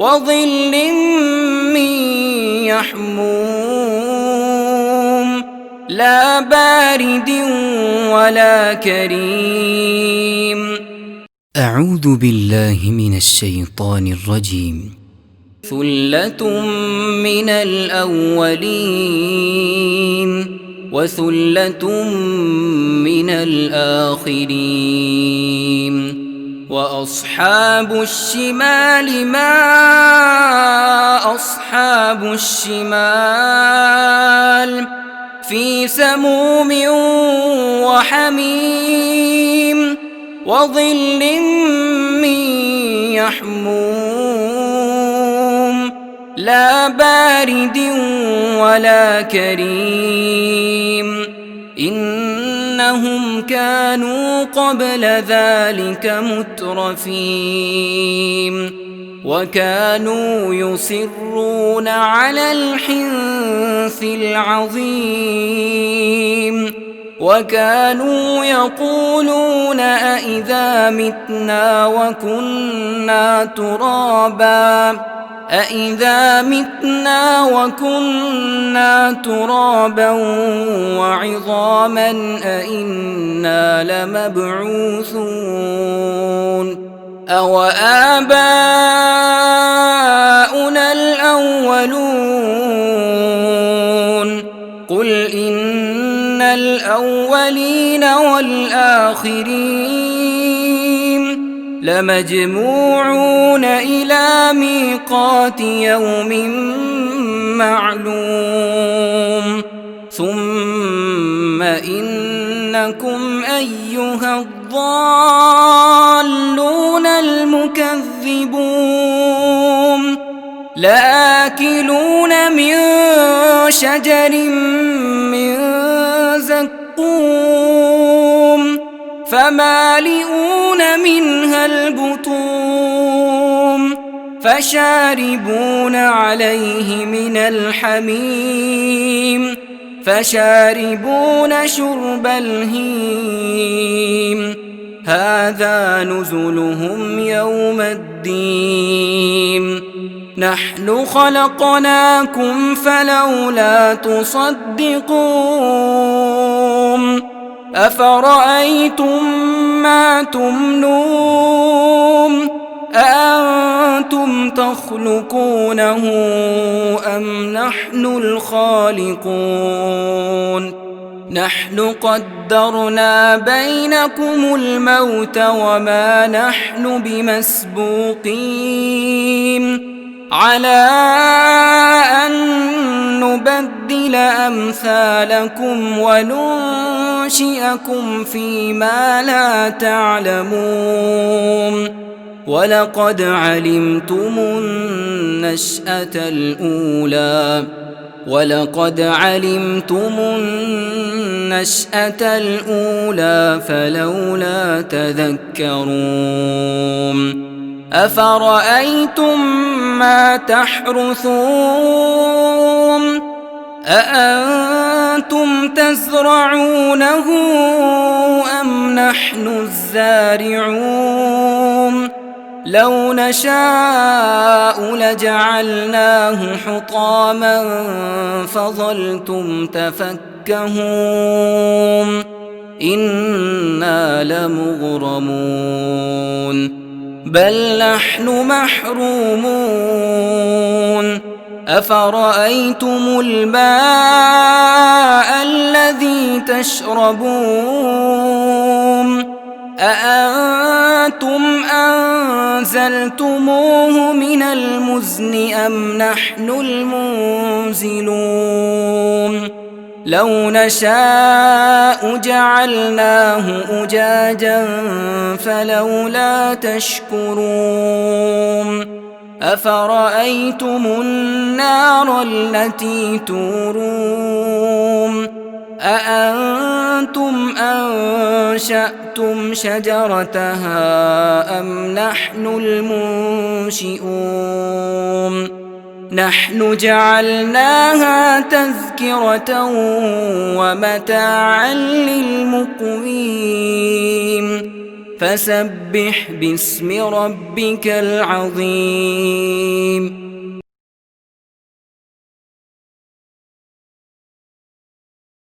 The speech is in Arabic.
وظل من يحموم لا بارد ولا كريم. أعوذ بالله من الشيطان الرجيم. ثلة من الأولين وثلة من الآخرين. وأصحاب الشمال ما أصحاب الشمال في سموم وحميم وظل من يحموم لا بارد ولا كريم. إنهم كانوا قبل ذلك مترفين وكانوا يصرون على الحنث العظيم وكانوا يقولون أإذا متنا وكنا ترابا وعظاما أإنا لمبعوثون أو آباؤنا الأولون قل إن الأولين والآخرين لمجموعون إلى ميقات يوم معلوم. ثم إنكم أيها الضالون المكذبون لآكلون من شجر من زقوم فمالئون منها البطون فشاربون عليه من الحميم فشاربون شرب الهيم هذا نزلهم يوم الدين. نحن خلقناكم فلولا تصدقون. أفرأيتم ما تمنون أأنتم تخلقونه أم نحن الخالقون؟ نحن قدرنا بينكم الموت وما نحن بمسبوقين على أن نبدل أمثالكم وننشئكم فيما لا تعلمون. ولقد علمتم النشأة الأولى فلولا تذكرون. أفرأيتم ما تحرثون أأنتم تزرعونه أم نحن الزارعون؟ لو نشاء لجعلناه حطاما فظلتم تفكهون إنا لمغرمون بل نحن محرومون. أفرأيتم الماء الذي تشربون أأنتم أنزلتموه من المزن أم نحن المنزلون؟ لو نشاء جعلناه أجاجا فلولا تشكرون. أفرأيتم النار التي تورون أأنتم أنشأتم شجرتها أم نحن المنشئون؟ نحن جعلناها تذكرة ومتاعا للمقوين فسبح باسم ربك العظيم